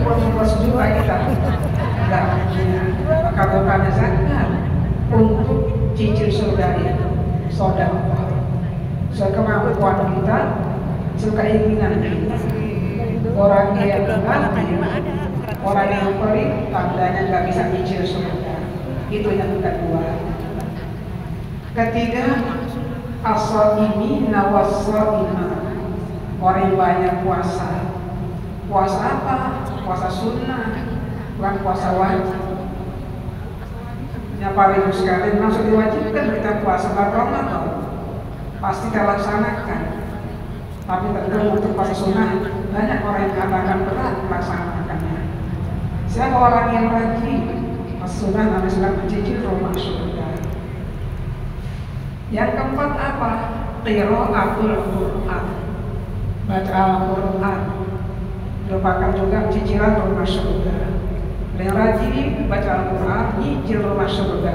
buat membuat sejuta kita nggak punya, maka bukannya zakat untuk cicil surga itu sedekah sekemampuan kita, sekeinginan kita. Orang yang mengganti, orang yang pelit, tandanya nggak bisa cicil surga. Itu yang kedua. Ketiga, as-shaimi was-shaimah, orang yang banyak puasa. Puasa apa? Puasa sunnah, bukan puasa wajib. Yang paling sekali langsung diwajibkan kita puasa Ramadan, pasti kita laksanakan. Tapi terkadang untuk puasa sunnah banyak orang yang katakan berat melaksanakannya. Siapa orang yang rajin puasa sunnah namanya sedang mencicil rumah surga. Yang keempat apa? Qiraatul Quran, baca Al-Quran merupakan juga cicilan rumah surga. Yang rajin baca Al-Quran, nyicil rumah surga,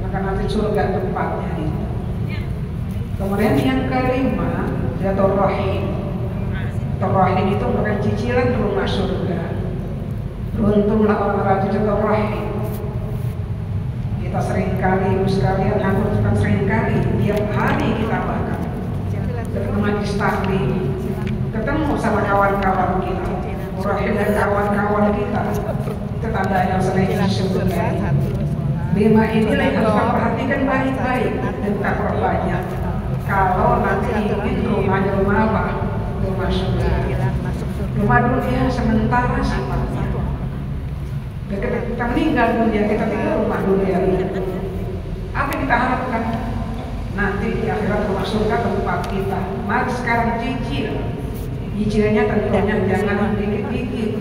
maka nanti surga tempatnya itu. Kemudian yang kelima, silaturahim. Silaturahim itu merupakan cicilan rumah surga. Beruntunglah orang rajin silaturahim. Kita seringkali, sekalian, aku bukan seringkali, tiap hari kita bahkan ketemu majlis taklim, ketemu sama kawan-kawan kita, rahim dan kawan-kawan kita. Itu tanda yang sering disebutkan. 5 inilah yang harus kita perhatikan baik-baik dan kita perbanyak. Kalau nanti ingin rumahnya rumah apa? Rumah surga. Rumah dunia sementara sifatnya. Ketika kita meninggal dunia, kita tinggal rumah dunia ini. Apa yang kita harapkan? Nanti di akhirat rumah surga tempat kita. Mari sekarang cicil. Cicilnya tentunya jangan dikit-dikit,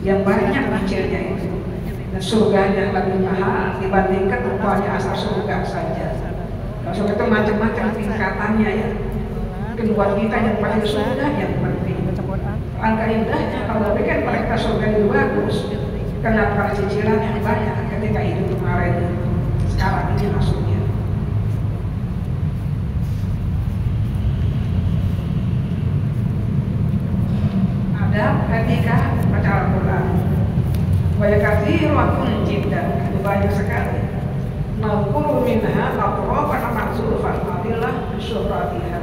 yang banyak cicilnya itu. Dan surganya lebih mahal dibandingkan upahnya asal surga saja. Kalau surga itu macam-macam tingkatannya ya. Kedua kita yang paling surga yang penting. Angka indahnya kalau berikan mereka surga itu bagus. Kenapa cicilan yang banyak ketika hidup kemarin, sekarang ini maksudnya. Ada ketika baca Al-Quran, banyak kathirun jiddan, banyak sekali. Naqulu minha atrafan mahzufan adillah bisyuhratiha.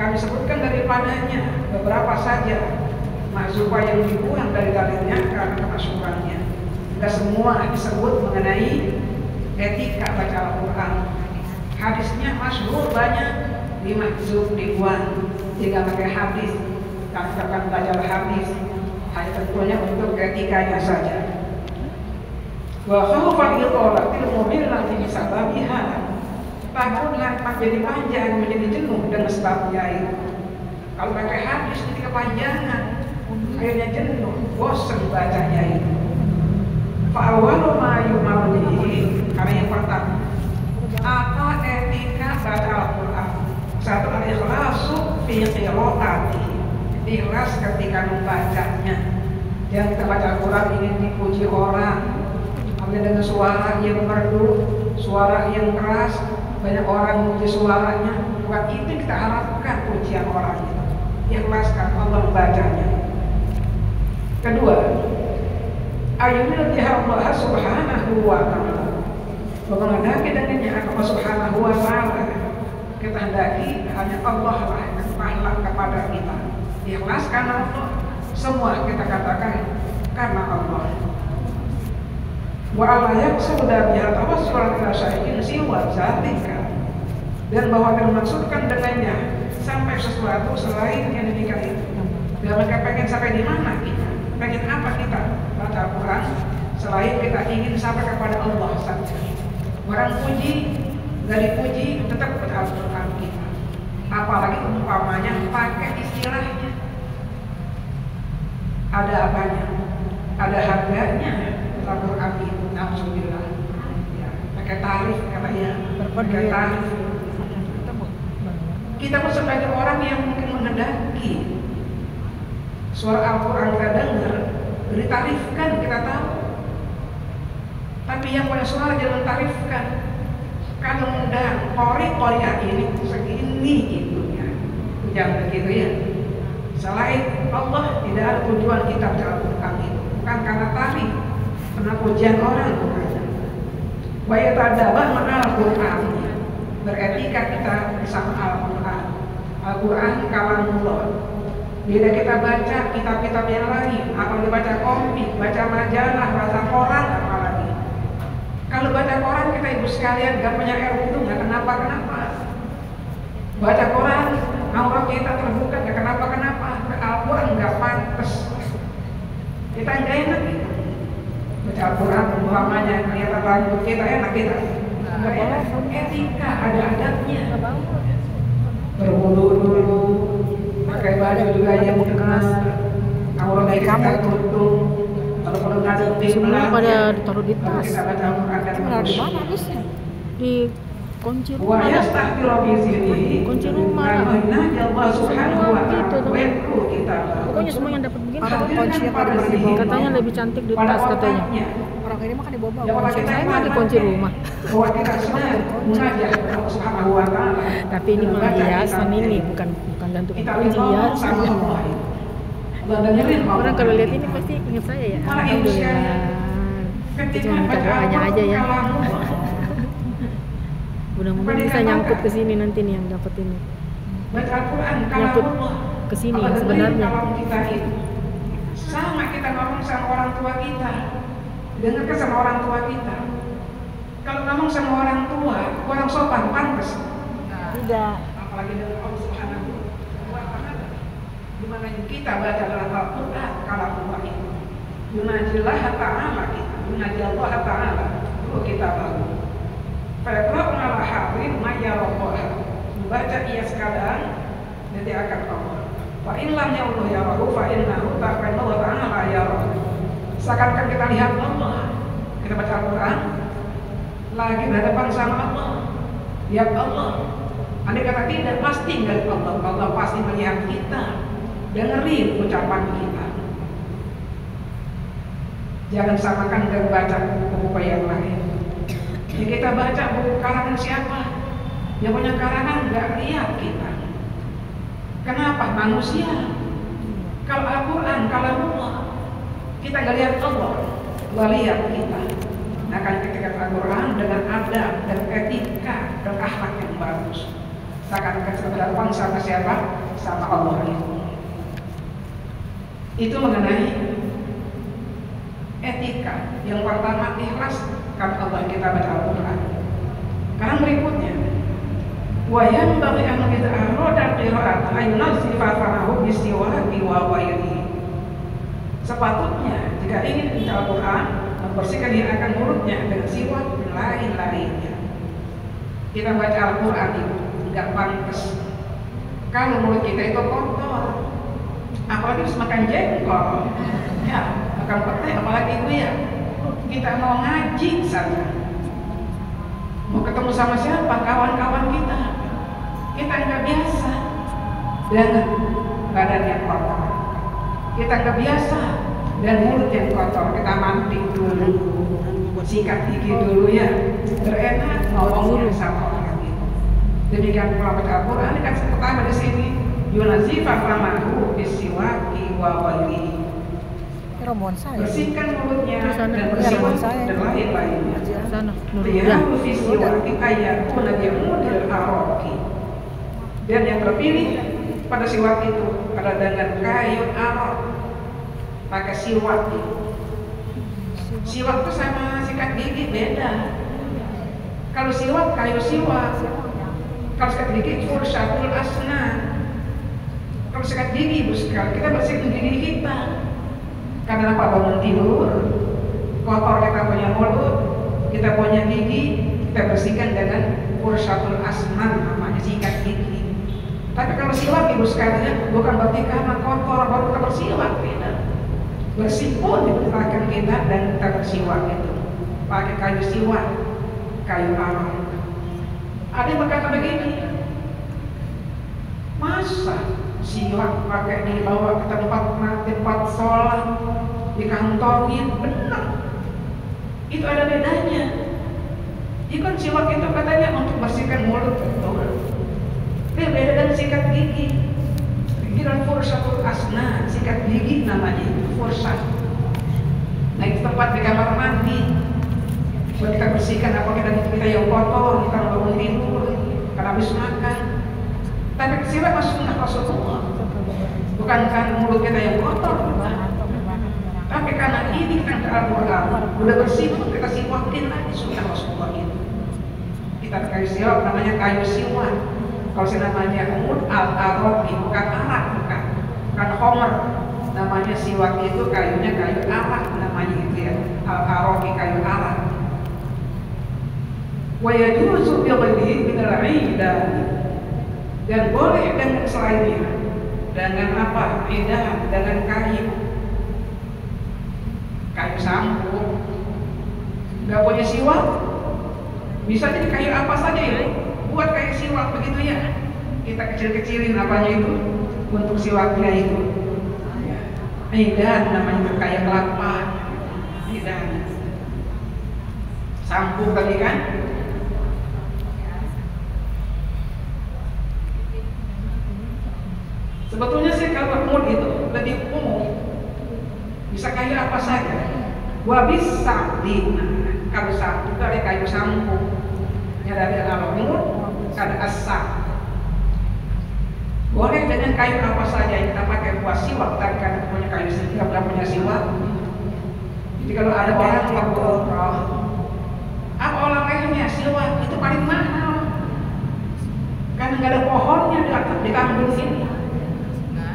Kami sebutkan daripadanya beberapa saja mahzufah yang dibuang dari dalilnya karena kemasyhurannya. Tidak semua disebut mengenai etika baca Al-Quran. Hadisnya masyhur banyak, di mahzuf dibuang, tidak pakai hadis. Kami akan belajar hadis hanya tentunya untuk etikanya saja. Wa khawfan idolatil mumillati bisababiha, takutlah menjadi panjang, menjadi jenuh dengan sebabnya itu. Kalau pakai hadis ini kepanjangan, akhirnya jenuh, bosan bacanya itu. Fa'awalu ma yu'malu bihi, karena yang pertama, apa etika baca Al-Quran? Satu, al-ikhlasu fi qiraatihi, ikhlas ketika membacanya. Yang kita baca Al-Quran ingin dipuji orang, apalagi dengan suara yang merdu, suara yang keras, banyak orang memuji suaranya. Bukan itu yang kita harapkan pujian orang itu. Ikhlaskan Allah membacanya. Kedua, ayunil Allah subhanahu wa ta'ala, mengendaki dengannya Allah subhanahu wa ta'ala. Kita hendaki hanya Allah lah yang pahala kepada kita. Ikhlas karena Allah, semua kita katakan karena Allah. Wa alayak sudah biar tawassul ila syai'in siwa zatika, dan bahwa akan maksudkan dengannya sampai sesuatu selain yang demikian itu. Dan mereka pengen sampai di mana kita? Pengen apa kita baca Al-Quran selain kita ingin sampai kepada Allah saja. Orang puji, gak dipuji, tetap baca Al-Quran kita. Apalagi umpamanya pakai istilahnya. Ada apanya? Ada harganya Al-Quran itu. Alhamdulillah. Ya, pakai tarif katanya. Pakai tarif. Kita pun sebagai orang yang mungkin menghendaki suara Al-Quran kita dengar, ditarifkan kita tahu. Tapi yang punya suara jangan tarifkan. Kalau mudah qori-qoriah ini segini itunya, jangan begitu ya. Selain Allah tidak ada tujuan kita baca Al-Quran itu, bukan karena tari, karena pujian orang bukan. Wa yatadabbar Al-Quran, beretika kita bersama Al-Quran. Al-Quran kalamullah. Bila kita baca kitab-kitab yang lain, apalagi baca komik, baca majalah, baca koran, apalagi. Kalau baca koran kita ibu sekalian gak punya ilmu itu gak kenapa-kenapa. Baca koran, aurat kita terbuka gak kenapa-kenapa. Al-Quran gak pantas. Kita gak enak gitu. Baca Al-Quran, umpamanya kelihatan rambut kita enak kita. Gak enak, etika, ada adabnya. Berwudu dulu, pakai baju juga yang tegas, aurat kita tutup. Kalau perlu ngadepin Semua pada ditaruh di tas. kita baca Al-Quran dan Taruh di mana harusnya? Di kunci wa rumah. yastaghfiru bi sirrihi Kunci rumah. Allah subhanahu wa ta'ala wa yaqulu kita. Pokoknya semua yang dapat begini Orang kunci apa di bawah? katanya lebih cantik di tas katanya. Orang ini makan di bawah Ya, kunci. Saya mah di kunci rumah. Bahwa kita semua munajat Allah subhanahu wa ta'ala. Tapi ini mah hiasan ini bukan gantung Kita kunci ngomong hiasan. sama Allah. Dan dengerin Orang kalau lihat ini pasti ingat saya ya. Alhamdulillah. Kita cuma minta doanya aja ya. Mudah-mudahan bisa nyangkut ke sini nanti nih yang dapat ini. Baca Al-Quran Nyangkut kalamullah. ke sini Allah sebenarnya. dengerin kalam kita itu. Sama kita ngomong sama orang tua kita. Dengarkan sama orang tua kita. Kalau ngomong sama orang tua, orang sopan pantas. Tidak. Apalagi dengan Allah Subhanahu wa ta'ala. Di mana kita baca dalam Al-Quran kalamullah itu. Yunajilah ta'ala kita, yunajillah ta'ala. Itu kita tahu. Fayaqra'una ala hafid mayyarabbah. Membaca ia sekadang nanti akan Allah. Fa in lam ya'Allah yarahu fa innahu ta'ala ta'ala yarahu. Seakan-akan kita lihat Allah. Kita baca Al-Quran lagi berhadapan sama Allah. Lihat Allah. Andai kata tidak, pasti nggak Allah. Allah pasti melihat kita. Dengerin ucapan kita. Jangan samakan dengan baca buku yang lain. Jadi kita baca buku karangan siapa? Yang punya karangan nggak lihat kita. Kenapa? Manusia. Kalau Al-Quran, kalau Allah, kita nggak lihat Allah, nggak lihat kita. Nah kan ketika Al-Quran dengan adab dan etika dan akhlak yang bagus. Seakan-akan kita berhadapan sama siapa? Sama Allah itu. Itu mengenai etika. Yang pertama ikhlas karena Allah kita baca Al-Quran. Sekarang berikutnya, wa yanbaghi an idza arada qira'at ayunazzifa fa'ahu bistiwa'ati wa ghairihi. Sepatutnya jika ingin membaca Al-Quran, membersihkan yang akan mulutnya dengan siwak dan lain-lainnya. Kita baca Al-Quran itu nggak pantas kalau mulut kita itu kotor, apalagi harus makan jengkol, ya makan petai, apalagi itu ya. Kita mau ngaji saja, mau ketemu sama siapa, kawan-kawan kita nggak biasa dengan badan yang kotor, kita nggak biasa dan mulut yang kotor. Kita mandi dulu, sikat gigi dulu ya, berenak ngomongnya sama orang itu. Demikian pula baca Al-Quran kan pertama di sini yunazifa famahu bisiwaki wa ghairihi. Rombongan saya. Bersihkan mulutnya Sana. dan bersiwak saya. dan lain-lainnya. Sana. Lihat bisiwaki ayatun yamudil araqi. Dan yang terpilih pada siwak itu adalah dengan kayu araq. Pakai siwak itu. Siwak itu sama sikat gigi beda. Kalau siwak kayu siwak. Kalau sikat gigi fursatul asnan. Kalau sikat gigi kita bersihkan gigi kita. Karena apa? Bangun tidur, kotor kita punya mulut, kita punya gigi, kita bersihkan dengan fursatul asnan, namanya sikat gigi. Tapi kalau siwak ibu sekalian bukan berarti karena kotor baru kita bersiwak, tidak. Bersih pun diperlukan kita dan kita bersiwak itu pakai kayu siwak, kayu araq. Ada yang berkata begini, masa siwak pakai dibawa ke tempat sholat, dikantongin? Benar, itu ada bedanya. Ikut siwak itu katanya untuk bersihkan mulut, betul. Tapi beda dengan sikat gigi. Kira fursatul asna, sikat gigi namanya itu fursat. Nah itu tempat di kamar mandi. Buat kita bersihkan apa kita yang kotor, kita bangun tidur, karena habis makan. Tapi siwak masuk sunnah Rasulullah. Bukan karena mulut kita yang kotor, tapi karena ini kita Al-Quran udah bersih, kita siwakin lagi sunnah Rasulullah itu. Kita kayu siwak namanya kayu siwak. Kalau namanya umud al-aroti, bukan arak, bukan homer. Namanya siwak itu kayunya kayu arak, namanya itu ya, al-aroti kayu arak. Wa yajuzu bighayrihi minal 'idah, dan boleh dengan selainnya, dengan apa? Idah, dengan kayu sampo. Gak punya siwak, bisa jadi kayu apa saja ya, buat kayak siwak begitu ya. Kita kecil-kecilin apanya itu untuk siwaknya itu. Idah namanya itu kayak kelapa. Idah. Sampo tadi kan. Sebetulnya sih kalau umur itu lebih umum, bisa kayu apa saja. Gua bisa kalau sampo itu ada kayu sampo. Ya dari al-umur ada asam. Boleh dengan kayu apa saja yang kita pakai buat siwak. Tadi kan punya kayu sendiri, kita punya siwak. Jadi kalau ada orang berumrah, apa oleh-olehnya siwak itu paling mahal. Karena nggak ada pohonnya di kampung sini.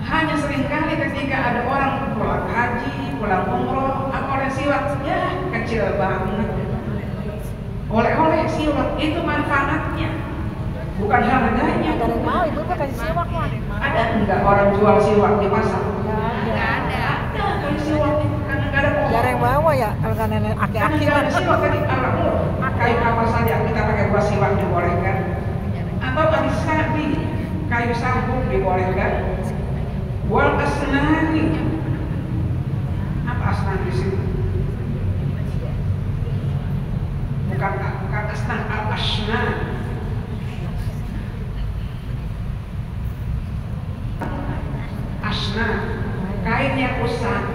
Hanya seringkali ketika ada orang pulang haji, pulang umroh, apa oleh siwak, ya kecil banget. Oleh-oleh siwak itu manfaatnya, bukan harganya. Ada yang mau itu kasih siwak mah. Ada enggak orang jual siwak di pasar? Nggak ada. Ada kalau siwak karena nggak ada pohon. Jarang bawa ya kalau kan nenek Karena aki-aki nggak ada mah. siwak tadi alamur. Kayu apa saja kita pakai buat siwak dibolehkan. Atau tadi sapi, kayu sampo dibolehkan. Wal asnani, apa asnan di sini? Bukan asnan, al asnan. Asnan, kain yang usang.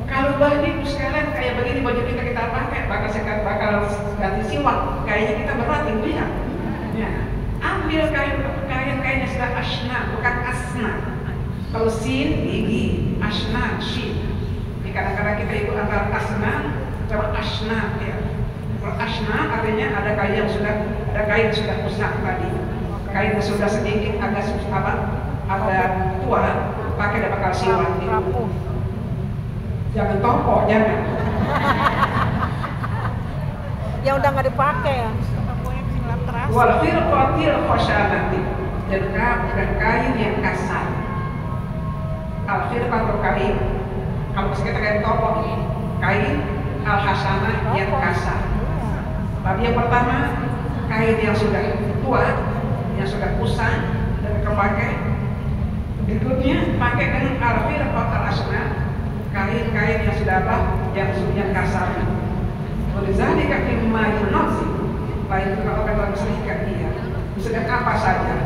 Kalau baju sekalian kayak begini baju kita pakai, bakal ganti siwak. Kayaknya kita berat ibu ya. Ya, ambil kain yang sudah asnan, bukan asnan. Kalau sin, gigi, asnan, shin. Ini kadang-kadang kita ikut antara asnan sama asnan ya. Kalau asnan artinya ada kain yang sudah rusak tadi. Kain yang sudah sedikit agak agak tua, pakai dan bakal siwak. Jangan topok, jangan. Ya udah nggak dipakai ya. Wal firqatil khashanati, dan kain yang kasar. Al-firqah atau kain, kalau kita kain topok, kain al-hasanah yang kasar. Tapi yang pertama, kain yang sudah tua, yang sudah usang dan kepakai. Berikutnya pakai dengan al-firqah al-hasanah, kain-kain yang sudah apa? Yang kasar. Walizalika mimma yunasi, lain itu kalau kata serikat dia, bisa apa saja.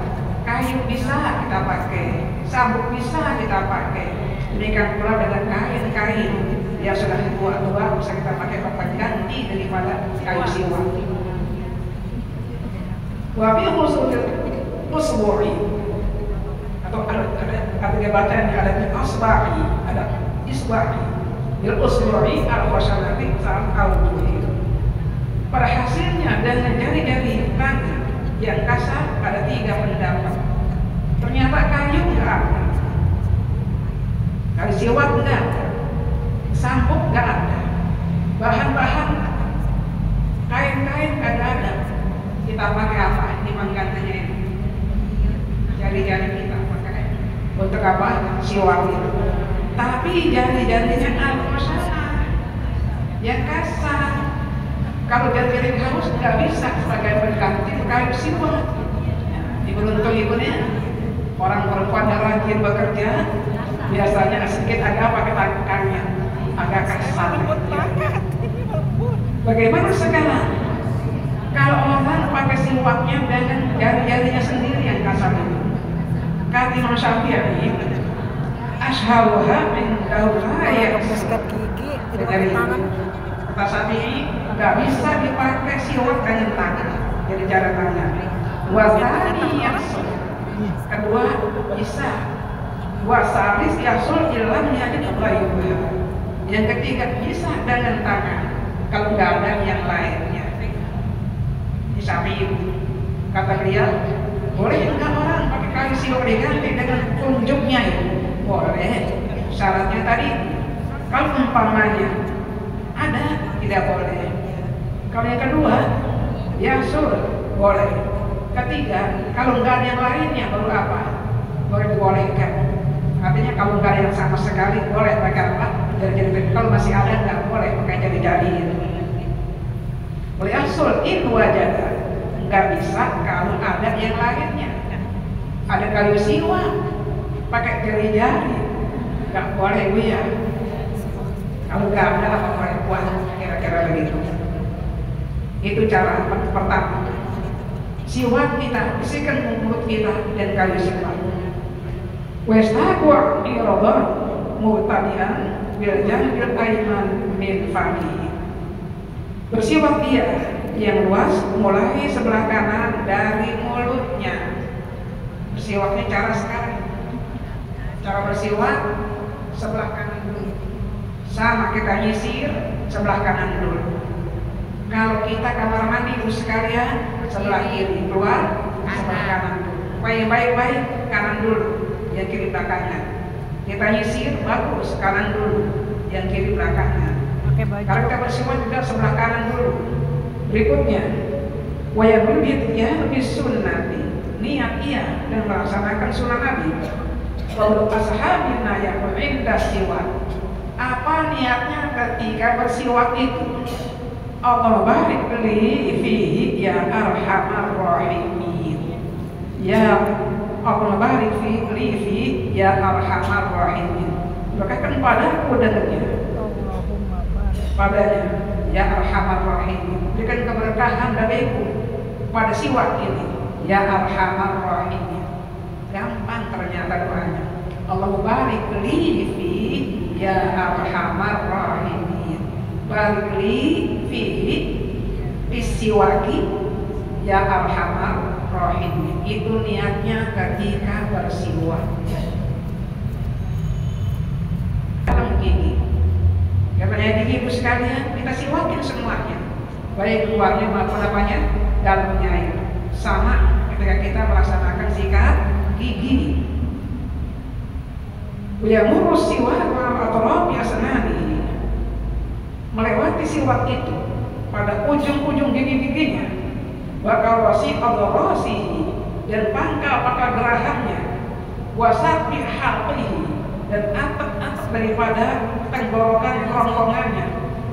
Kayu bisa kita pakai, sabuk bisa kita pakai. Demikian pula dengan kain-kain yang sudah tua-tua bisa kita pakai pengganti daripada kayu siwak. Wa bi usbu'i, atau ada jabatan ada asba'i, ada isba'i. Bil usbu'i al-khashanati al-awjuhi. Pada hasilnya dengan jari-jari tangan yang kasar ada 3 pendapat. Ternyata kayu nggak ada, kayu siwak nggak ada, sampo nggak ada, bahan-bahan kain-kain nggak ada. Kita pakai apa? Ini penggantinya ini. Jari-jari kita pakai untuk apa? Siwak itu. Tapi jari-jarinya al-khashanah yang kasar. Kalau jari-jari halus nggak bisa sebagai pengganti kayu siwak. Diberuntung ibunya. Orang perempuan yang rajin bekerja biasanya sedikit agak pakai tangannya agak kasar. Bagaimana sekarang? Kalau orang pakai siwaknya dengan jari-jarinya sendiri yang kasar itu, kata Imam Syafi'i ashaluha min daulaya sikat gigi jadi dari pakai tangan. kata Syafi'i nggak bisa dipakai siwak dengan tangan, jadi cara tangan. Wasani kedua bisa wasalis yasul ilam jadi kebayuha. Yang ketiga bisa dengan tangan kalau nggak ada yang lainnya. Di Syafi'i kata beliau boleh enggak orang pakai kayu siwak diganti dengan kunjuknya itu boleh, syaratnya tadi kalau umpamanya ada tidak boleh. Kalau yang kedua yasul boleh. Ketiga kalau enggak ada yang lainnya baru apa? Boleh dibolehkan. Artinya kalau enggak ada yang sama sekali boleh pakai apa? Jadi kalau masih ada enggak boleh pakai jadi boleh asul itu wajah enggak bisa kalau ada yang lainnya. Ada kayu siwak pakai jari-jari enggak boleh Bu ya. Kalau enggak ada apa boleh buat kira-kira begitu. Itu cara pertama. Siwak kita bisikan mulut kita dan kayu siwak. Wastaqwa iradhan mutadian bil janbil aiman min famihi. Bersiwak dia yang luas mulai sebelah kanan dari mulutnya. Bersiwaknya cara sekarang. Cara bersiwak sebelah kanan dulu. Sama kita nyisir sebelah kanan dulu. Kalau kita kamar mandi itu sekalian sebelah kiri, keluar sebelah kanan dulu. Baik-baik kanan dulu, yang kiri belakangan. Kita nyisir bagus kanan dulu, yang kiri belakangan. Kalau kita bersiwak juga sebelah kanan dulu. Berikutnya, wayang berbit ya lebih sunnati, niat ia dan melaksanakan sunnah Nabi. Kalau ashabina yang berindah siwak, apa niatnya ketika bersiwak itu? Allah barik li fihi ya arhamar rahimin. Ya Allah barik li fihi ya arhamar rahimin. Berkaitan padaku dengannya. Padanya ya arhamar rahimin. Berikan keberkahan dariku pada siwak ini. Ya arhamar rahimin. Gampang ternyata doanya. Allah barik li fihi ya arhamar rahimin. Barik li fihi bisiwaki ya arhamar rahimin. Itu niatnya ketika bersiwak. Dalam gigi, katanya gigi itu sekalian kita siwakin semuanya, baik luarnya maupun apanya dalamnya itu sama ketika kita melaksanakan sikat gigi. Ya murus siwak atau biasanya melewati siwak itu pada ujung-ujung gigi-giginya, bakal rosi atau rosi dan pangkal gerahannya, wasapi halqihi dan atap-atap daripada tenggorokan kerongkongannya,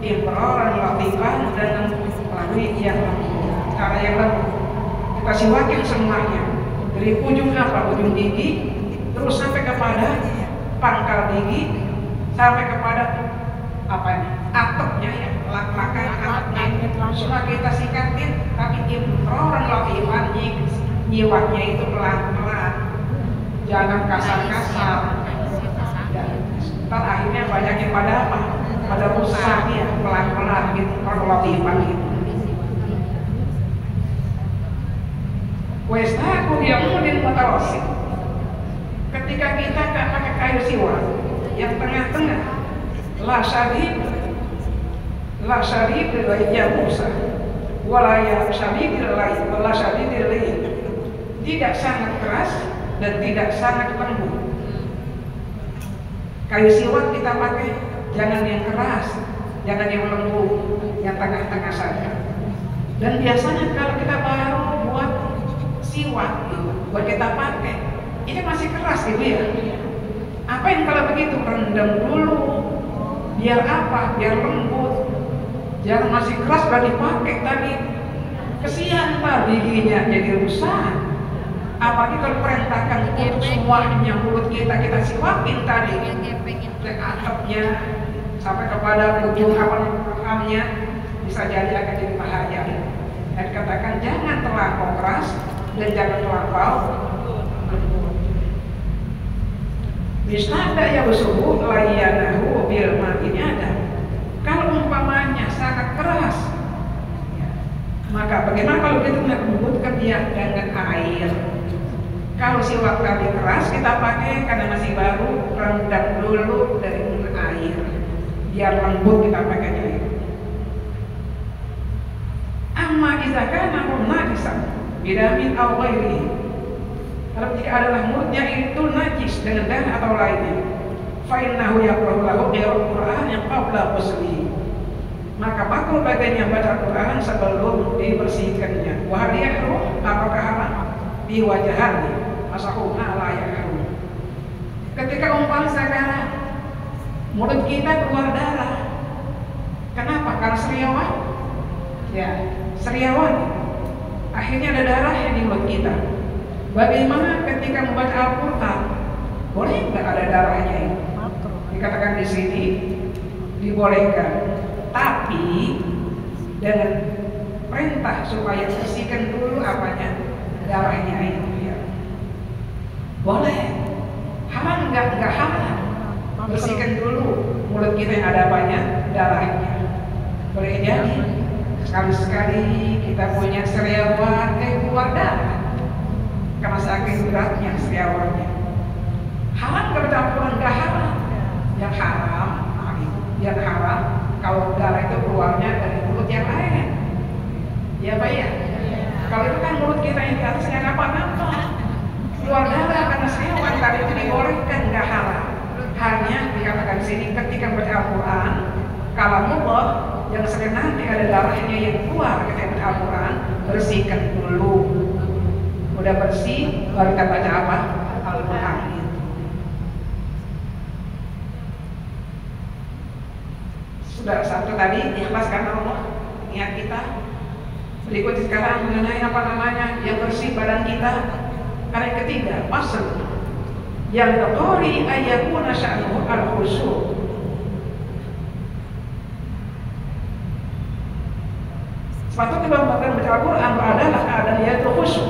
imroran latifan dan melalui yang lembut, cara yang lembut. Kita siwakin semuanya dari ujung apa? Ujung gigi terus sampai kepada pangkal gigi sampai kepada apanya? Atapnya ya, lak-lakan atapnya semua kita sikatin, tapi imroran latifan nyiwaknya itu pelan-pelan, jangan kasar-kasar. Ntar akhirnya banyaknya pada apa? Pada rusaknya pelan-pelan gitu, latifan gitu. Westaku diamudin mutawasid. Ketika kita nggak pakai kayu siwak yang tengah-tengah, la syadid ya Musa walaya syadidil lain wala syadidil lain, tidak sangat keras dan tidak sangat lembut. Kayu siwak kita pakai jangan yang keras, jangan yang lembut, yang tengah-tengah saja. Dan biasanya kalau kita baru buat siwak buat kita pakai ini masih keras gitu ya, apa yang kalau begitu rendam dulu biar apa? Biar lembut. Jangan masih keras udah dipakai tadi, kesian Pak giginya jadi rusak. Apalagi kalau perintahkan untuk semuanya mulut kita siwakin tadi, dari atapnya sampai kepada ujung rahamnya, bisa jadi akan jadi bahaya. Dan katakan jangan terlampau keras dan jangan terlampau lembut. Misnada ya usuhu layanahu bil ini ada. Kalau umpamanya sangat keras, ya, maka bagaimana kalau kita membutkan dia dengan air? Kalau siwak tadi keras kita pakai karena masih baru, rendam dulu dengan air biar lembut, kita pakai air. Amma idza kana najisan bidamin aw ghairihi. Kalau jika adalah mulutnya itu najis dengan darah atau lainnya, fa innahu yaqra'u lahu qira'atul Qur'an yang qabla ghuslihi. Maka bakal baginya baca Quran sebelum dibersihkannya. Wa hal yahrum, apakah haram? Di wajahani masahuna la yahrum. Ketika umpama sekarang mulut kita keluar darah, kenapa? Karena seriawan. Ya, seriawan. Akhirnya ada darah yang di mulut kita. Bagaimana ketika membaca Al-Quran? Boleh nggak ada darahnya ini? Dikatakan di sini dibolehkan, tapi dengan perintah supaya bersihkan dulu apanya, darahnya itu ya. Boleh. Haram nggak? Nggak haram. Bersihkan dulu mulut kita yang ada banyak darahnya. Boleh jadi sekali-sekali kita punya seriawan keluar darah karena saking beratnya seriawannya. Haram bercampur, nggak haram. Yang haram, yang haram kalau darah itu keluarnya dari mulut yang lain. Ya Pak ya. Kalau itu kan mulut kita yang di atasnya apa-apa, keluar darah karena seriawan tadi itu dibolehkan, nggak haram. Hanya dikatakan di sini ketika baca Al-Quran, kalamullah yang sering nanti ada darahnya yang keluar ketika baca Al-Quran, bersihkan dulu. Udah bersih, baru kita baca apa? Al-Quran. Sudah satu tadi, ikhlas karena Allah, niat kita. Berikut sekarang mengenai apa namanya yang bersih badan kita. Karena yang ketiga, pasal yang terkori ayakuna sya'nuhu al-khusyuk. Sepatutnya bahwa baca Al-Quran adalah keadaan yaitu khusyuk,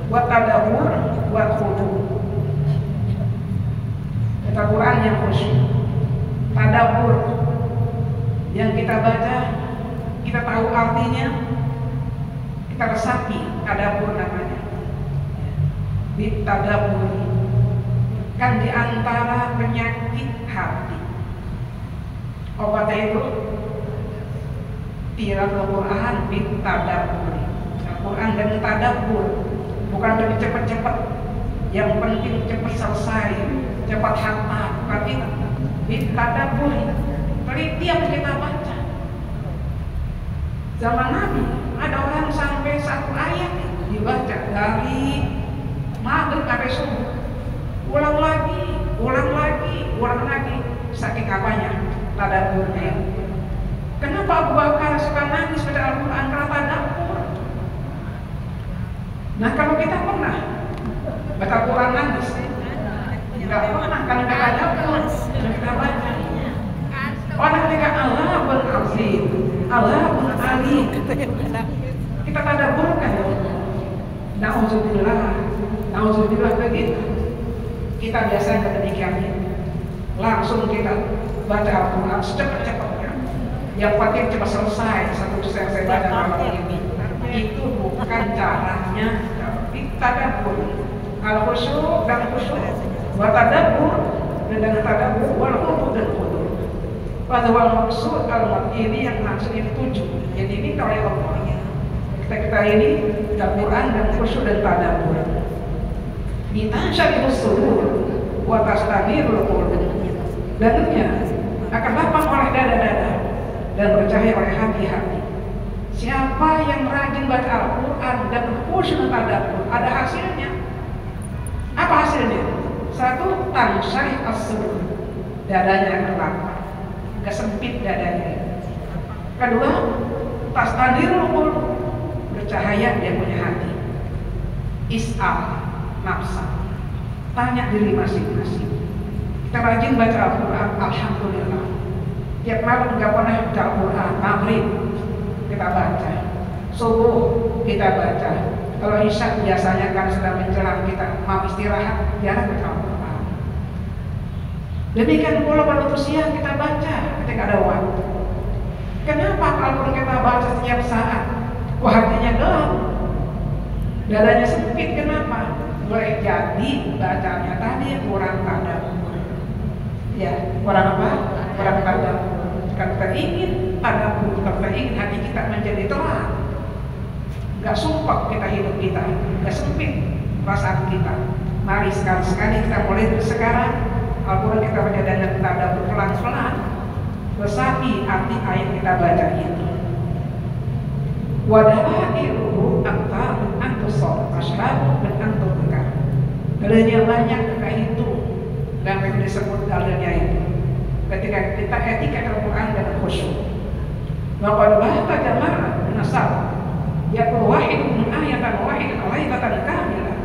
wa tadabbur wa khudu. Baca Quran yang khusyuk, tadabbur yang kita baca, kita tahu artinya, kita resapi, tadabbur namanya. Bitadabbur kan diantara penyakit hati. Obatnya itu tilawah Quran bitadabbur. Al-Quran dan tadabbur. Bukan lebih cepat-cepat, yang penting cepat selesai, cepat hatam, bukan itu. Bitadabbur, teliti yang kita baca. Zaman Nabi ada orang sampai satu ayat dibaca dari maghrib sampai subuh, ulang lagi, saking apanya tadabburnya. Kenapa Abu Bakar suka nangis pada Al-Quran? Karena tadabbur. Nah kalau kita pernah baca Quran nangis, tidak pernah karena kita tadabbur, kita baca. Orang ketika Allah berazim, Allah alim, kita tadabburkan. Nauzubillah begitu. Kita biasanya demikian, langsung kita baca Al-Quran secepat-cepatnya. Yang penting cepat selesai satu yang saya baca malam ini. Itu bukan caranya. Tadabbur, al-khusyuk dan khusyuk, wa tadabbur dan tadabbur, wal khudu dan khudu. Pada wal maksud ini yang maksudnya dituju. Jadi ini oleh Allah. Kita ini Al-Quran dan khusyuk dan tadabbur. Ditansyarihus sudur wa tastamirul qulub. Dannya akan lapang oleh dada-dada dan bercahaya oleh hati-hati. Siapa yang rajin baca Al-Quran dan khusyuk dan tadabbur, ada hasilnya. Apa hasilnya? Satu, tansyarih as-sudur, dadanya akan lapang, gak sempit dadanya. Kedua, tastamirul qulub, bercahaya dia punya hati. Is'al nafsa, tanya diri masing-masing. Kita rajin baca Al-Quran, alhamdulillah. Tiap malam nggak pernah baca Al-Quran, maghrib kita baca, subuh kita baca. Kalau isya biasanya kan sedang menjelang kita mau istirahat, jarang baca Al-Quran. Demikian pula pada siang kita baca ketika ada waktu. Kenapa kalau kita baca setiap saat, kok hatinya gelap, dadanya sempit? Kenapa? Boleh jadi bacanya tadi kurang tadabbur. Ya, kurang apa? Kurang tadabbur. Kan kita ingin tadabbur, kita ingin hati kita menjadi terang, gak sumpah kita hidup kita, gak sempit perasaan kita. Mari sekali-sekali kita mulai sekarang Al-Quran kita baca dengan tadabbur pelan-pelan, resapi arti ayat kita baca itu. Wadairuhu aktar antusol asyhadu dan antubuka. Dalilnya banyak kita itu dan yang disebut dalilnya itu. Ketika kita etika Al-Quran dengan khusyuk. Waqad bahta jamaah nasab yaqul wahid min ayatan wahidan lailatan kamilah.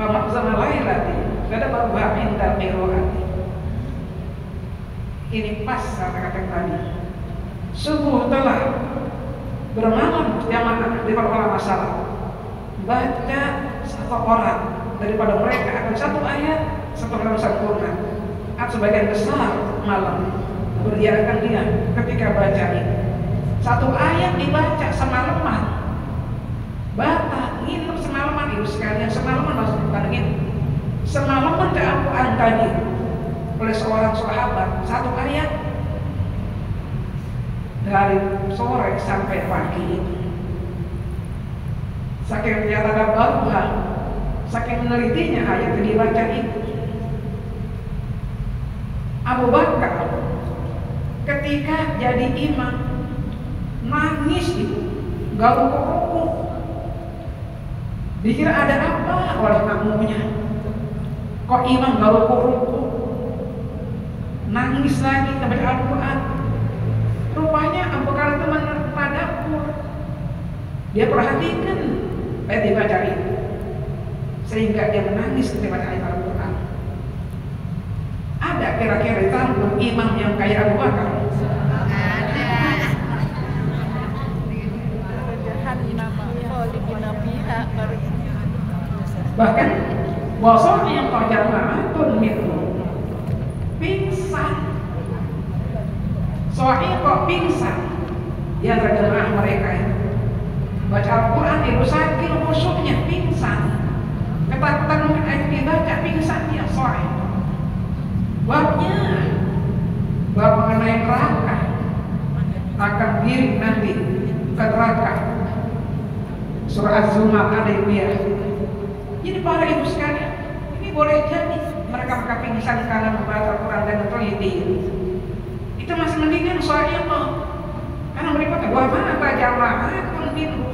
Wa maqzama lailati kada barba inda qiraati. Ini pas kata-kata tadi. Sungguh telah bermalam jamaah daripada ulama salaf baca satu orang daripada mereka akan satu ayat satu dalam sempurna. Sebagian besar malam berdiakan dia ketika baca ini. Satu ayat dibaca semalaman, bata nginep semalaman, ibu sekalian, semalaman masuk bukan nginep, semalaman ke Al-Quran tadi oleh seorang sahabat, satu ayat dari sore sampai pagi. Saking ternyata baruha, saking menelitinya ayat yang dibaca itu. Abu Bakar ketika jadi imam nangis itu, gak rukuk-rukuk. Dikira ada apa oleh makmumnya, kok imam gak rukuk-rukuk, nangis lagi baca Al-Quran. Rupanya Abu Bakar itu tadabbur, dia perhatikan ayat dibaca itu, sehingga dia menangis ketika baca ayat Al-Quran. Ada kira-kira di kampung imam yang kayak Abu Bakar? Bahkan wasol yang jamaatun minhu pingsan, soalnya kok pingsan di antara jamaah mereka itu baca Al-Quran itu saking khusyuknya pingsan, ketakutan mungkin ayat dibaca pingsan dia soalnya. Babnya bab mengenai neraka, akan diri nanti ke neraka. Surah Az-Zumar ada dia. Jadi para ibu sekalian, ini boleh jadi mereka pingsan karena membaca Al-Quran dan teliti. Itu masih mendingan soalnya apa? Karena mereka kedua mana baca ma'atun minhu.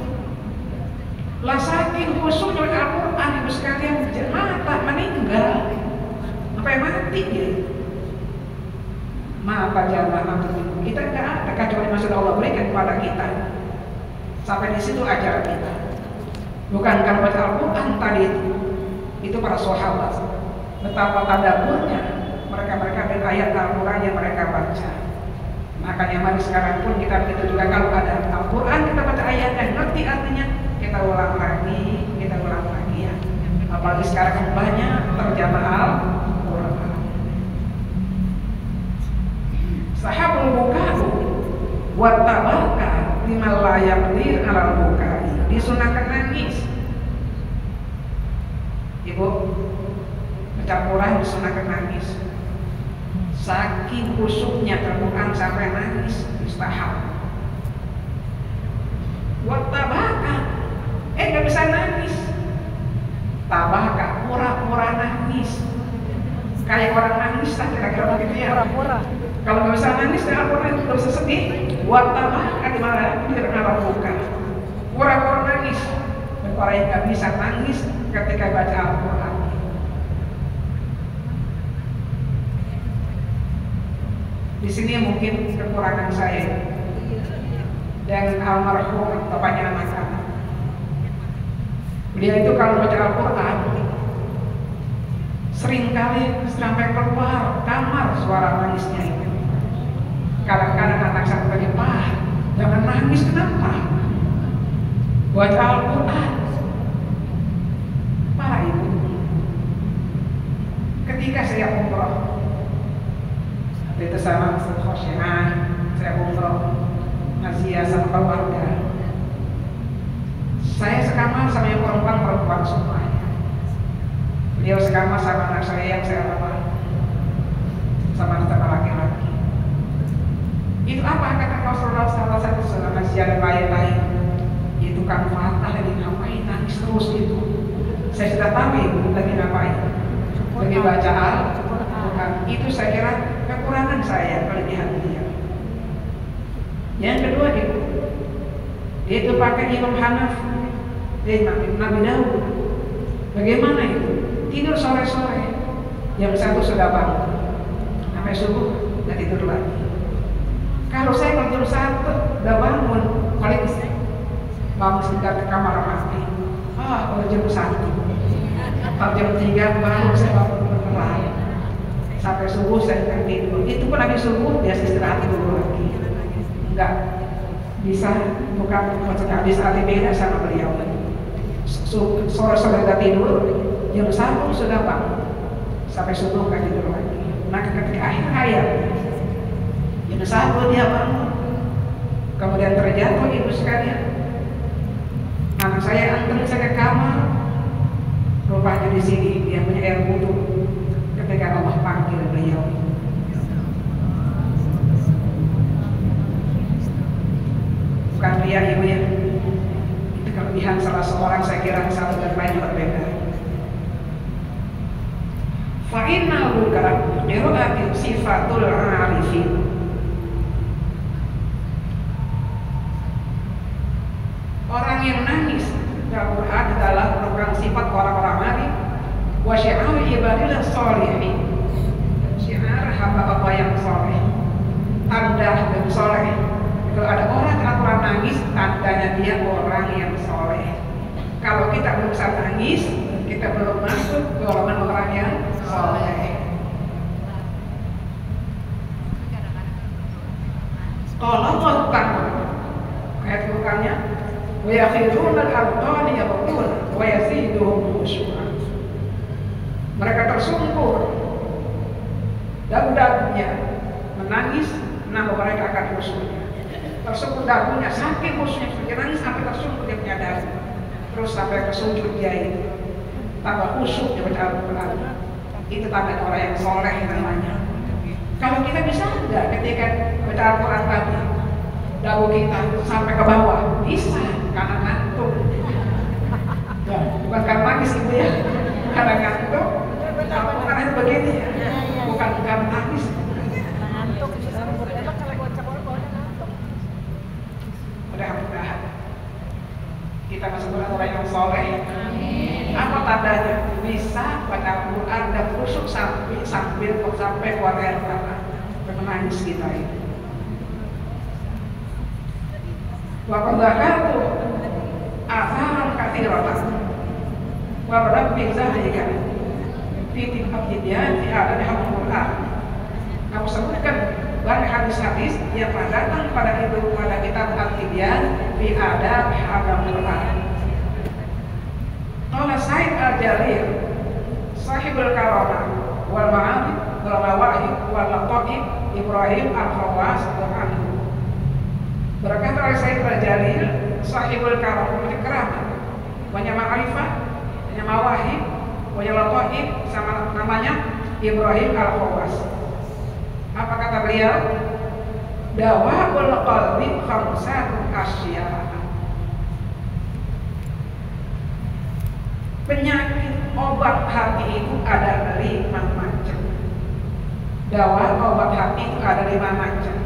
Lah saking khusyuknya Al-Quran ibu sekalian, mata meninggal. Sampai mati dia. Mata jamaah kita tidak ada kecuali maksud Allah berikan kepada kita. Sampai di situ ajaran kita. Bukan karena baca Al-Quran tadi itu para sahabat. Betapa tadabburnya mereka dengan ayat Al-Quran yang mereka baca. Makanya mari sekarang pun kita begitu juga, kalau ada Al-Quran kita baca ayatnya, ngerti artinya, kita ulang lagi ya. Apalagi sekarang banyak terjemah Al-Quran. Sahabul bukahu wa tabaka liman la yaqdir ala bukai. Disunahkan nangis. Ibu, baca Quran disunahkan nangis. Saking khusyuknya Al-Quran sampai nangis, mustahab. Wa tabaka, nggak bisa nangis. Tabaka, pura-pura nangis. Kayak orang nangis lah kira-kira begitu ya. Pura-pura. Kalau nggak bisa nangis, dan Al-Quran itu nggak bisa sedih. Tabaka malah tidak buka. Pura-pura nangis. Dan orang yang nggak bisa nangis ketika baca Al-Quran. Di sini mungkin kekurangan saya dan almarhum bapaknya anak-anak. Beliau itu kalau baca Al-Quran seringkali sampai keluar kamar suara nangisnya itu. Kadang-kadang anak saya bertanya, "Pak, jangan nangis, kenapa? Baca Al-Quran." Para ibu, ketika saya umrah bersama Ustaz Khosyiah, saya umroh Asia sama keluarga. Saya sekamar sama yang perempuan semuanya. Beliau sekamar sama anak saya yang saya rawat, sama laki-laki. Itu apa kata Rasulullah salah satu selama siang lain-lain? Itu kan Fatah lagi ngapain nangis terus itu. Saya sudah tahu itu lagi ngapain. Lagi baca Al-Quran. Itu saya kira kekurangan saya, kelebihan dia. Yang kedua itu, dia itu pakai Imam Hanafi, dia Nabi Daud. Bagaimana itu? Tidur sore-sore, jam 1 sudah bangun, sampai subuh dan tidur lagi. Kalau saya kalau jam 1 udah bangun, paling bangun sebentar ke kamar mandi. Kalau jam 1, kalau jam 3 baru saya bangun beneran. Sampai subuh saya akan tidur. Itu pun lagi subuh biasa istirahat dulu lagi. Enggak bisa, bukan habis hati beda sama beliau. Sore-sore udah tidur, jam 1 sudah bangun, sampai subuh nggak tidur lagi. Nah ketika akhir hayat, jam 1 dia bangun, kemudian terjatuh ibu sekalian. Anak saya anterin saya ke kamar, rupanya di sini dia punya air wudhu. Ketika Allah panggil beliau, bukan dia ibu ya. Itu kelebihan salah seorang, saya kira satu dan lain berbeda. Fa'inna buka niru'ati sifatul arifin. Orang yang nangis dalam Quran adalah merupakan sifat orang-orang arif. Wa syi'ar ibadillah sholihin, syi'ar hamba-hamba yang soleh, tanda dan soleh. Kalau ada orang Al-Quran nangis, tandanya dia orang yang soleh. Kalau kita belum bisa nangis, kita belum masuk ke golongan orang yang soleh. Kalau Allah takut, ayat Qurannya, wa yakhiruna al-ardhani yabquna wa yaziduhum khusyu'an. Mereka tersungkur, dagu-dagunya menangis, kenapa mereka akan khusyuknya? Tersungkur dagunya, saking khusyuknya, dia nangis sampai tersungkur dia punya dagu, terus sampai ke sujud dia itu, tambah khusyuk dia baca Al-Quran. Itu tanda orang yang soleh namanya. Kalau kita bisa enggak ketika baca Al-Quran tadi, dagu kita sampai ke bawah? Bisa, karena ngantuk. Bukan karena nangis ibu ya, karena ngantuk. Al-Quran itu begini ya, bukan karena nangis. Ngantuk, enak kalau baca Al-Quran ngantuk. Mudah-mudahan kita masuk orang yang soleh. Apa tandanya? Bisa baca Al-Quran dan khusyuk sampai keluar air mata, menangis kita ini. Wa qad zakartu atharan katsiratan wa rabbi zalika fi abdiyan fi adad Al-Quran. Aku sebutkan banyak hadis-hadis yang datang pada kitab Al-Tibyan fi adab Al-Quran. Qala Said Al-Jalil sahibul karamah wal ma'arif wal mawahib wal laqaib Ibrahim Al-Khawas anhu. Berkata oleh Said Al-Jalil sahibul karamah, banyak ma'rifah, banyak mawahib, banyak laqaib, sama namanya Ibrahim Al-Khawas. Apa kata beliau? Dawa'ul qalbi khamsatu asya. Penyakit obat hati itu ada 5 macam. Dawa obat hati itu ada 5 macam.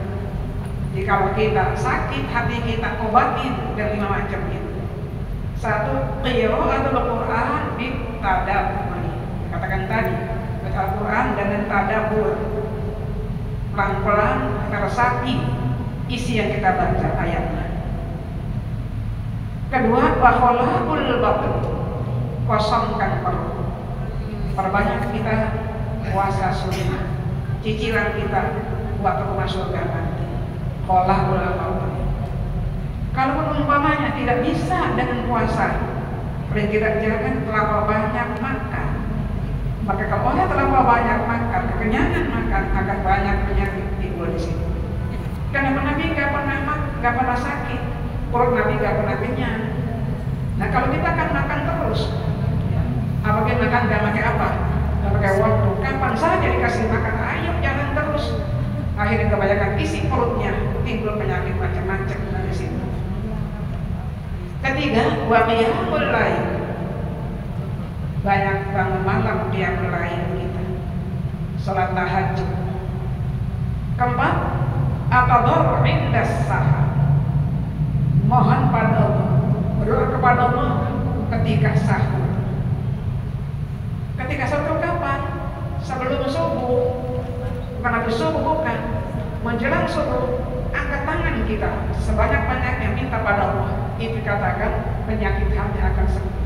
Jadi kalau kita sakit hati kita obatin dari 5 macam itu. 1, qira'atul Quran bi tadabbur. Katakan tadi, baca Al-Quran dengan tadabbur. Pelan-pelan kita resapi isi yang kita baca ayatnya. Kedua, wa khalaqul batin. Kosongkan perut. Perbanyak kita puasa sunnah, cicilan kita buat rumah surga nanti. Qolah ulama. Kalau umpamanya tidak bisa dengan puasa, paling tidak jangan terlalu banyak makan. Maka kalau orang terlalu banyak makan, kekenyangan makan akan banyak penyakit timbul di sini. Karena Nabi nggak pernah sakit, perut Nabi nggak pernah kenyang. Nah kalau kita kan makan terus, apalagi makan nggak pakai apa, nggak pakai waktu, kapan saja dikasih makan, ayo jangan terus. Akhirnya kebanyakan isi perutnya, timbul penyakit macam-macam dari situ. Ketiga, wa qiyamul lail. Banyak bangun malam qiyamul lail kita. Salat tahajud. Keempat, atadarru inda sahar. Mohon pada Allah, berdoa kepada Allah ketika sahur. Ketika sahur kapan? Sebelum subuh. Bukan habis subuh, bukan. Menjelang subuh, angkat tangan kita sebanyak-banyaknya minta pada Allah. Itu katakan penyakit hati akan sembuh.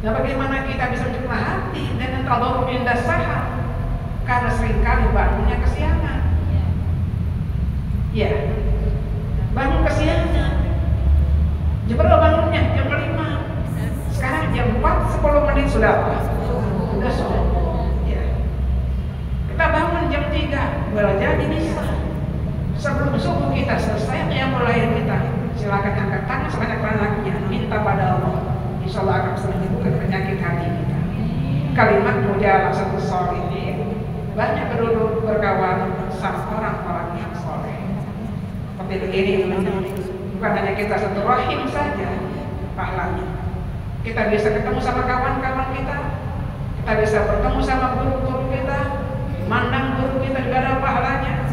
Nah bagaimana kita bisa mencerna hati dengan tadarru inda sahar? Karena seringkali bangunnya kesiangan. Ya, bangun kesiangan. Jibril bangunnya jam 5. Sekarang jam 4, 10 menit sudah apa? Sudah sore. Ya. Kita bangun jam 3, boleh jadi bisa. Sebelum subuh kita selesai, ya mulai kita. Silakan angkat tangan sebanyak-banyaknya, minta pada Allah. Insya Allah akan menyembuhkan penyakit hati kita. Kalimat mujalah satu sore ini banyak berduduk berkawan sama orang-orang yang soleh. Seperti begini, bukan hanya kita satu rahim saja pahalanya. Kita bisa ketemu sama kawan-kawan kita bisa bertemu sama guru-guru kita, mandang guru kita juga ada pahalanya.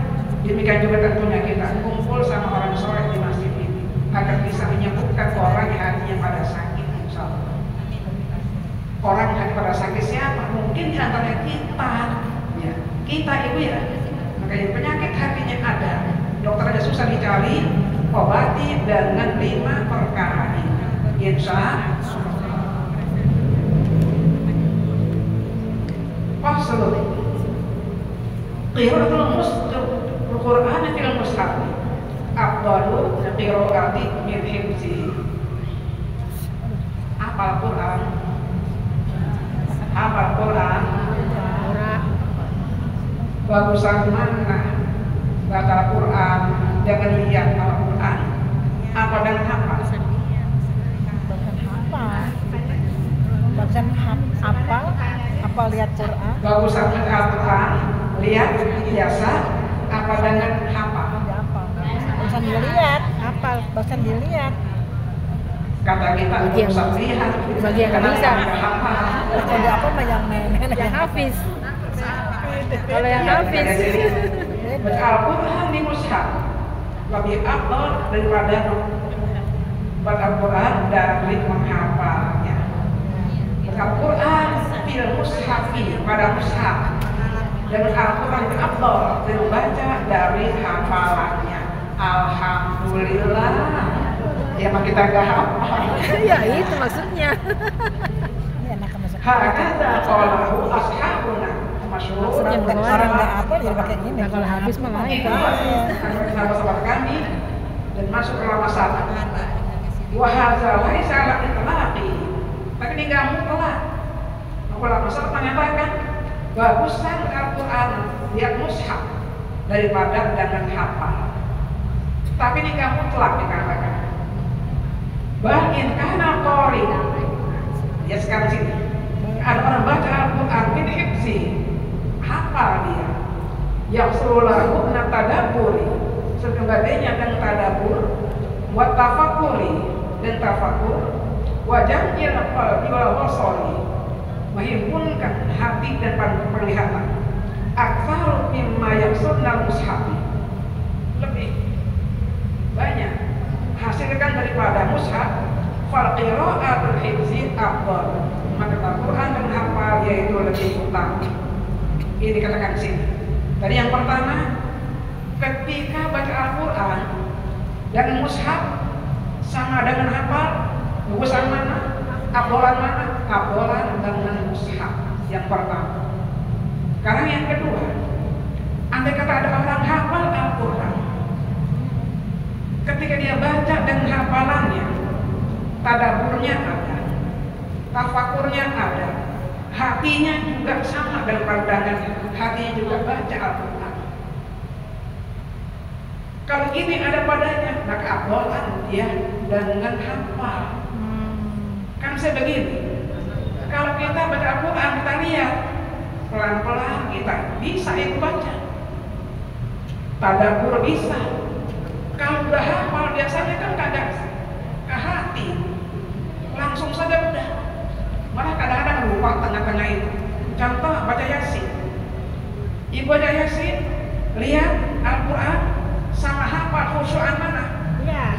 Demikian juga tentunya kita kumpul sama orang soleh di masjid ini agar bisa menyembuhkan orang yang hatinya pada sakit. Insyaallah. Orang yang pada sakit siapa? Mungkin di antara kita, ya. Kita ibu ya. Makanya penyakit hatinya ada. Dokter aja susah dicari, obati dengan 5 perkara ini. Insya Allah. Faslun. Qira'atul Qur'an fil mushaf. Afdalu qira'ati min hifzi. Hafal Quran. Hafal Quran. Bagusan mana baca Quran, jangan lihat Al-Quran apa dan hafal. Bagusan apa lihat Quran. Bagusan Al-Quran, lihat biasa apa dengan hafal. Bagusan dilihat, hafal, bagusan dilihat. Kata kita bagusan lihat, bagi yang nggak bisa. Jadi apa mah yang nenek Yang hafiz. Kalau yang hafiz Al-Quran di mushaf lebih afdal daripada baca Al-Quran dari menghafalnya. Al-Quran fil mushafi pada mushaf dan Al-Quran lebih afdal dari membaca dari hafalannya. Alhamdulillah. Ya maka kita gak hafal. ya itu maksudnya. Hakata qalahu ashabuna. Maksudnya orang nggak apa jadi pakai gini. Nah, kalau habis mah lain kan. Sahabat-sahabat kami dan masuk ke lama sahabat. Wahazal laisa ala itlaqi. Tapi ini nggak mutlak. Ulama salaf mengatakan bagusan Al-Quran lihat mushaf daripada dengan hafal. Tapi ini nggak mutlak dikatakan. Bahkan karena qori. Ya sekarang sini ada orang baca Al-Quran min hifzi, hafal dia. Yang surulahu tadabburi, sebagainya dan tadabbur, wa tafakuri dan tafakur, wa jam'il qalbi wal basari, menghimpunkan hati dan penglihatan. Aktsar mimma yaqsudna mushaf, lebih banyak hasilkan daripada mushaf. Fal qira'atul hifzi afdal, maka Al-Quran dan hafal yaitu lebih utama. Ini dikatakan di sini. Tadi yang pertama, ketika baca Al-Quran dan mushaf sama dengan hafal, bagusan mana? Afdalan mana? Afdalan dengan mushaf yang pertama. Karena yang kedua, andai kata ada orang hafal Al-Quran, ketika dia baca dengan hafalannya, tadaburnya ada, tafakurnya ada, hatinya juga sama dengan pandangan, hatinya juga baca Al-Quran. Kalau ini ada padanya, maka afdalan dia dengan hafal. Kan saya begini, kalau kita baca Al-Quran, kita lihat pelan-pelan kita bisa itu baca, tadabbur bisa. Kalau udah hafal biasanya kan kagak ke hati, langsung saja udah. Malah kadang-kadang lupa tengah-tengah itu. Contoh baca Yasin, ibu baca Yasin, lihat Al-Quran sama hafal khusyuan mana? Iya.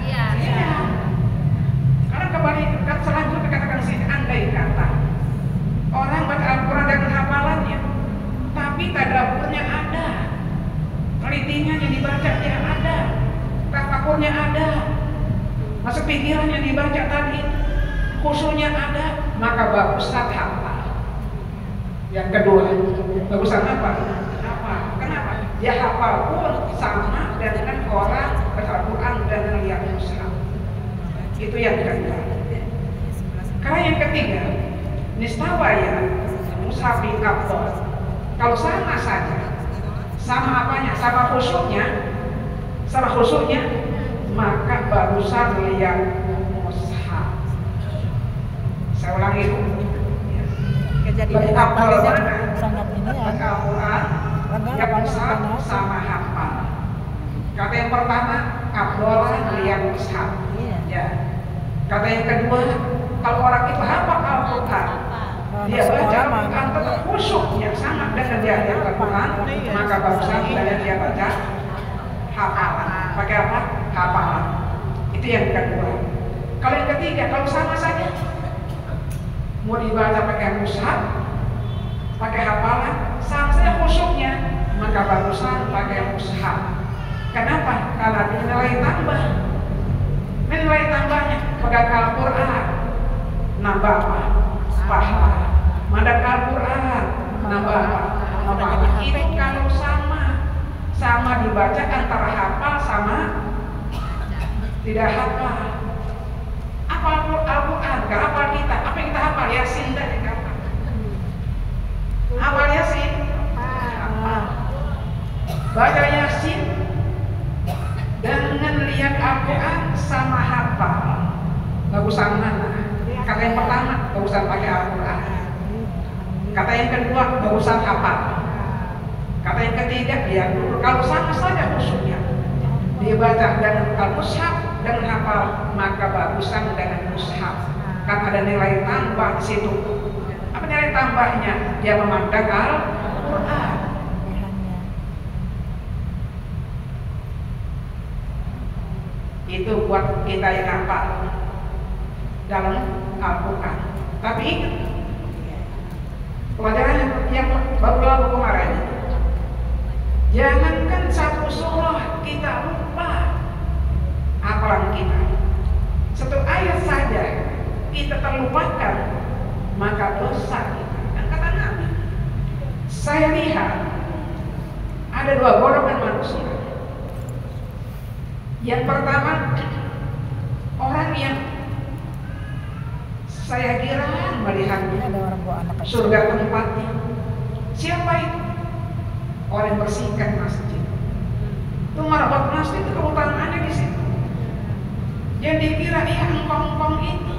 Karena kembali kan selanjutnya katakan sini, andai kata orang baca Al-Quran dengan hafalannya, tapi tadabburnya ada, telitinya yang dibaca dia ada, tafakurnya ada, masuk pikiran yang dibaca tadi, khusyuknya ada, maka bagusan hafal. Yang kedua, bagusan apa? Kenapa? Dia hafal pun sama dengan orang baca Al-Quran dan lihat mushaf. Itu yang kedua. Karena yang ketiga, nistawaya mushafi afdal. Kalau sama saja, sama apanya? Sama khusyuknya, maka barusan lihat mushaf. Saya ulangi itu. Bagi hafal sangat ini ya. Al-Quran yang mushaf sama hafal. Kata yang pertama, afdalan lihat mushaf. Ya. Kata yang kedua, kalau orang itu hafal Al-Quran, dia baca Al-Quran tetap khusyuk yang sama dengan dia Al-Quran, maka barusan dia baca hafalan. Pakai apa? Hafalan. Itu yang kedua. Kalau yang ketiga, kalau sama saja, mau dibaca pakai mushaf, pakai hafalan, sama saja khusyuknya, maka barusan pakai mushaf. Kenapa? Karena nilai tambah. Nilai tambahnya pegang Al-Quran, nambah apa? Pahala. Madang Al-Quran, nambah apa? Pahala. Itu kalau sama dibaca antara hafal sama tidak hafal. Apa Al-Quran? Gak hafal kita. Apa yang kita hafal? Yasin dan yang hafal. Hafal Yasin? Hafal. Baca Yasin dengan lihat Al-Quran sama hafal. Bagusan mana? Kata yang pertama, bagusan pakai Al-Quran. Kata yang kedua, bagusan hafal. Kata yang ketiga, lihat dulu. Kalau sama saja khusyuknya, dibaca dengan al-mushaf dan hafal, maka bagusan dengan mushaf. Kan ada nilai tambah di situ. Apa nilai tambahnya? Dia memandang Al-Quran. Itu buat kita yang hafal dalam Al-Quran. Tapi ingat, pelajaran yang baru lalu kemarin, jangankan satu surah kita lupa hafalan kita. Satu ayat saja kita terlupakan, maka dosa kita. Dan kata Nabi, saya lihat ada dua golongan manusia. Yang pertama, orang yang saya kira melihat surga tempatnya. Siapa itu? Orang yang bersihkan masjid. Itu merawat masjid itu keutamaannya di situ. Yang dikira engkong-engkong itu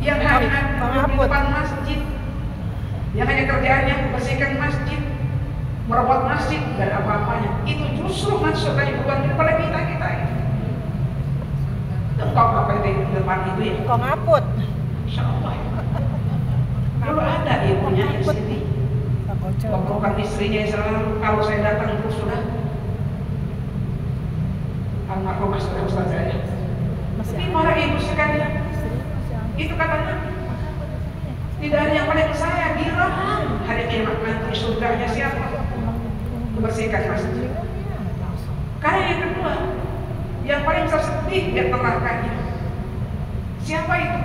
yang hanya di depan masjid, yang hanya kerjaannya bersihkan masjid, merawat masjid dan apa-apanya, itu justru masuk dari bukan kepada kita ini. Engkong apa itu di depan itu ya? Engkong aput. Insyaallah. Kalau ada ibunya di sini, bukan istrinya selalu kalau saya datang itu sudah almarhum Ustaz saya. Ini para ibu sekalian. Itu katanya tidak ada yang paling saya girang hari kiamat nanti surganya siapa? Membersihkan masjid. Karena yang kedua, yang paling sedih dan nerakanya. Siapa itu?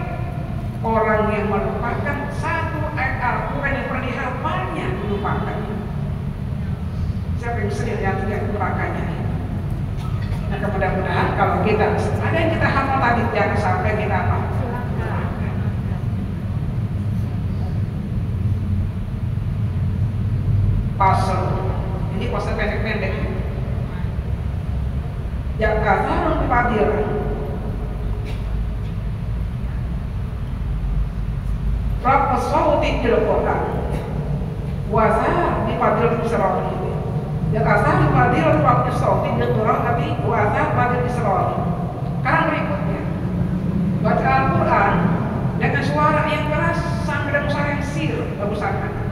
Orang yang melupakan satu ayat Al-Quran yang pernah dihafalnya, melupakannya. Siapa yang sedih yang nerakanya? Nah, mudah-mudahan kalau kita ada yang kita hafal tadi, jangan sampai kita apa? Pasal ini pasal pendek-pendek. Jakarta Fadilah. Rabbus sauti fil Qur'an. Wasa di Fadilah Israel. Jakarta Fadilah Rabbus sauti fil Qur'an tapi wasa Fadilah Israel. Sekarang berikutnya baca Al-Quran dengan suara yang keras sampai dengan suara yang sir bagusan mana?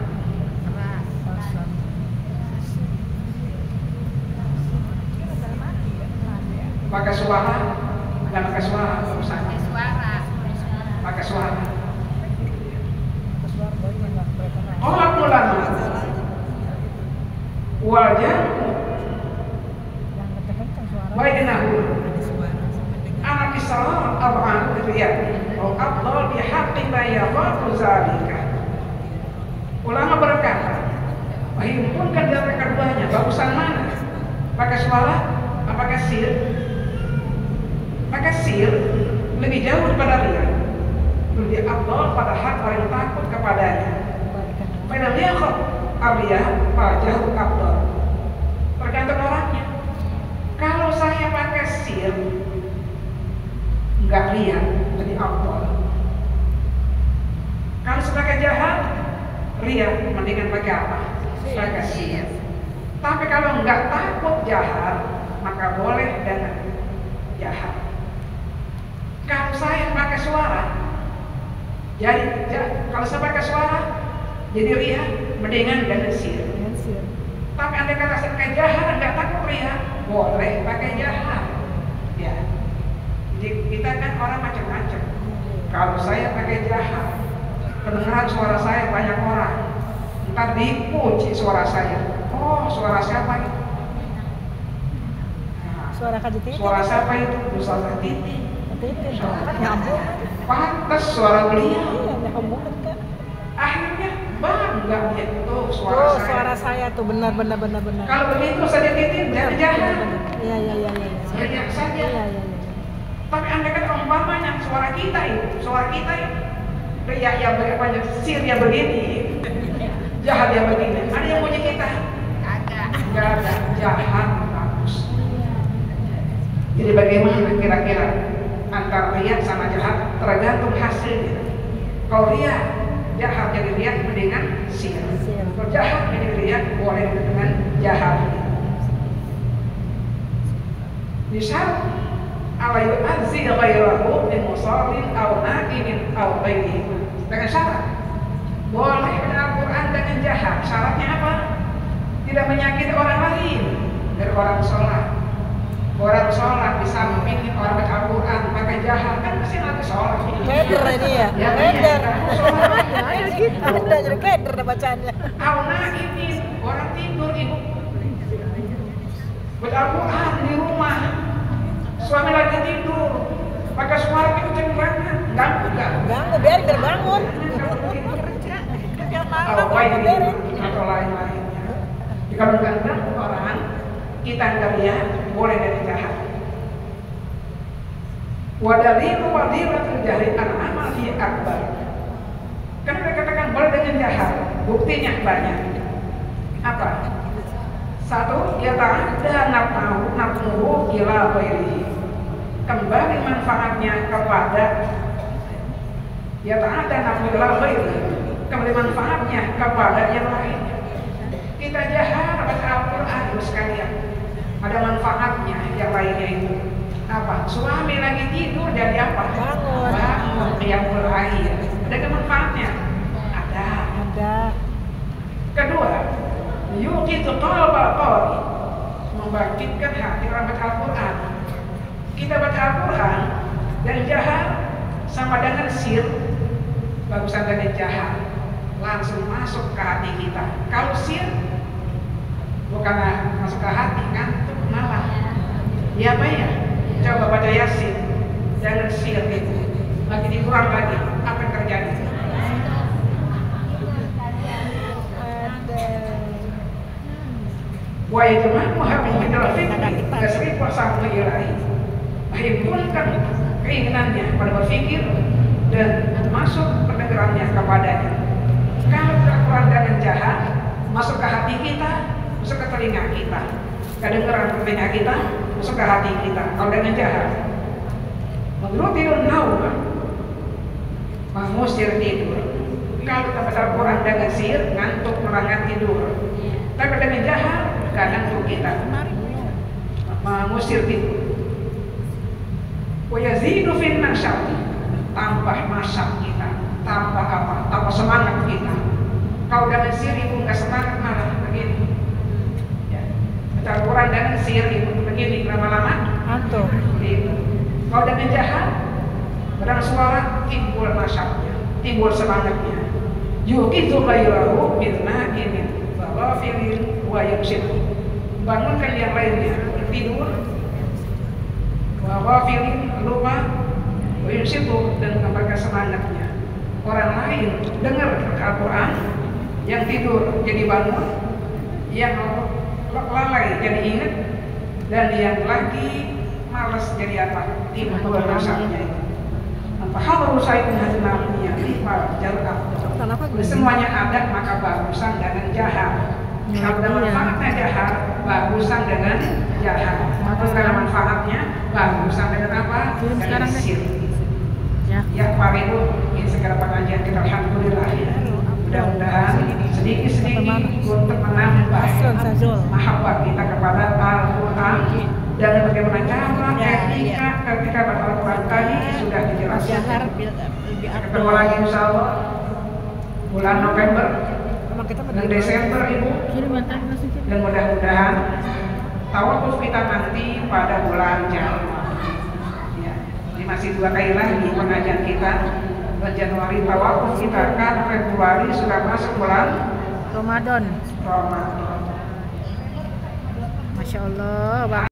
Pakai suara, nggak pakai suara bagusan. Pakai suara. Orang ulama wajah bainahu anak Islam Al-Quran riyan atau afdal bihaqqi ma yaqulu zalika. Ulama berkata, menghimpunkan di antara keduanya, bagusan mana? Pakai suara apa pakai sir? Pakai sir lebih jauh daripada riya, lebih afdal pada hak orang yang takut kepadanya. Pada dia kok riya jauh afdal. Tergantung orangnya. Kalau saya pakai sir enggak riya, lebih afdal. Kalau sebagai jahat riya, mendingan pakai apa? Pakai sir. Tapi kalau enggak takut jahat, maka boleh dengan jahat. Kalau saya pakai suara, jadi kalau saya pakai suara, jadi riya, mendingan dengan sir. Tapi andai kata saya pakai jahat, enggak takut riya, boleh pakai jahat. Ya. Jadi kita kan orang macam-macam. Kalau saya pakai jahat, pendengaran suara saya banyak orang, ntar dipuji suara saya. Oh, suara siapa itu? Nah, Suara Kak Titi. suara siapa itu? Suara Titi. Titi. Nyambung. Pantas suara beliau. Iya, nyambung kan. Akhirnya bangga dia tuh suara Oh, saya. suara saya tuh benar. Kalau begitu saja Titi jangan jahat. Iya. Banyak saja. Iya. Tapi andai kan umpamanya suara kita itu riya yang banyak, sir yang begini, jahat yang begini, ada yang punya kita? Nggak ada, jahat bagus. Jadi bagaimana kira-kira antara riya sama jahat? Tergantung hasilnya. Kalau riya jahat jadi riya mendingan sir. Kalau jahat jadi riya boleh dengan jahat. Misal ala yu'azzi ghairahu min musallin aw na'imin aw ghairihi. Dengan syarat boleh Al-Quran dengan jahat. Syaratnya apa? Tidak menyakiti orang lain dari orang sholat. Orang sholat di samping orang baca Al-Quran pakai jahat, kan mesti lagi sholat. Keder ini ya. Keder. Ada jadi keder deh bacaannya. Aw na'imin, orang tidur ibu baca Al-Quran di rumah. Suami lagi tidur, pakai suara itu cenderangan, ganggu. Biar terbangun. Atau lain-lainnya. Jika mengganggu orang, kita lihat boleh dari jahat. Wadalilu wadilatul jahri an-amal fi akbar. Kan mereka katakan boleh dengan jahat, buktinya banyak. Apa? Satu, ya ta'adda naf'uhu ila ghairihi. Kembali manfaatnya kepada ya ta'adda naf'uhu ila ghairihi. Kembali manfaatnya kepada yang lain. Kita jahat baca Al-Quran itu sekalian, ada manfaatnya yang lainnya itu. Apa? Suami lagi tidur jadi apa? Bangun qiyamul lail. Ada manfaatnya? Ada. Kedua, yuqitu qalbal qari, membangkitkan hati orang baca Al-Quran. Kita baca Al-Quran dan jahat sama dengan sir, bagusan dengan jahat langsung masuk ke hati kita. Kalau sir bukan masuk ke hati, ngantuk malah. Ya apa ya? Coba baca Yasin, jangan sir itu. Lagi dikurang lagi, apa yang terjadi? Wa yajma'u min al-fikri tasrif wa sahmu ilahi. Menghimpunkan keinginannya pada berpikir dan masuk pendengarannya kepadanya. Kalau Al-Quran dengan jahat masuk ke hati kita, masuk ke telinga kita, kedengaran telinga kita, masuk ke hati kita. Kalau dengan jahat, menurut naum, mengusir tidur. Kalau kita baca Al-Quran dengan sihir, ngantuk merangat tidur. Tapi dengan jahat, gak ngantuk kita, mengusir tidur. Wa yazidu fin nasyat, tambah masak kita, tambah apa? Tambah semangat kita. Kalau dengan sihir ibu nggak semangat malah begini. Ya. Baca Al-Quran dengan sihir ibu begini lama-lama. Antum. Kalau dengan jahat, pada suara timbul masyaknya, timbul semangatnya. Yukitu ghairahu bilna'imin ghafilin wa yamsitu. Bangunkan yang lainnya tidur, wa ghafilin lupa, wa yamsitu, dan memberikan semangatnya. Orang lain dengar Al-Quran, yang tidur jadi bangun, yang lalai jadi ingat, dan yang lagi malas jadi apa? Timbul masyaknya itu. Faham rusaikun hadinamnya lima jalab. Semuanya ada, maka bagusan dengan jahat. Kalau ada manfaatnya jahat, bagusan dengan jahat. Atau kalau manfaatnya bagusan dengan apa? Dengan sir. Ya Pak Ibu, ini segala pengajian kita alhamdulillah. Mudah-mudahan sedikit-sedikit untuk menambah mahabbah kita kepada Al-Quran. Dan bagaimana cara ketika baca Al-Quran tadi sudah dijelaskan. Ketemu lagi insya Allah bulan November dan Desember Ibu. Dan mudah-mudahan tawakuf kita nanti pada bulan Januari. Ya, ini masih 2 kali lagi pengajian kita. Bulan Januari tawakuf kita, kan Februari sudah masuk bulan Ramadan. Ramadan. Masya Allah.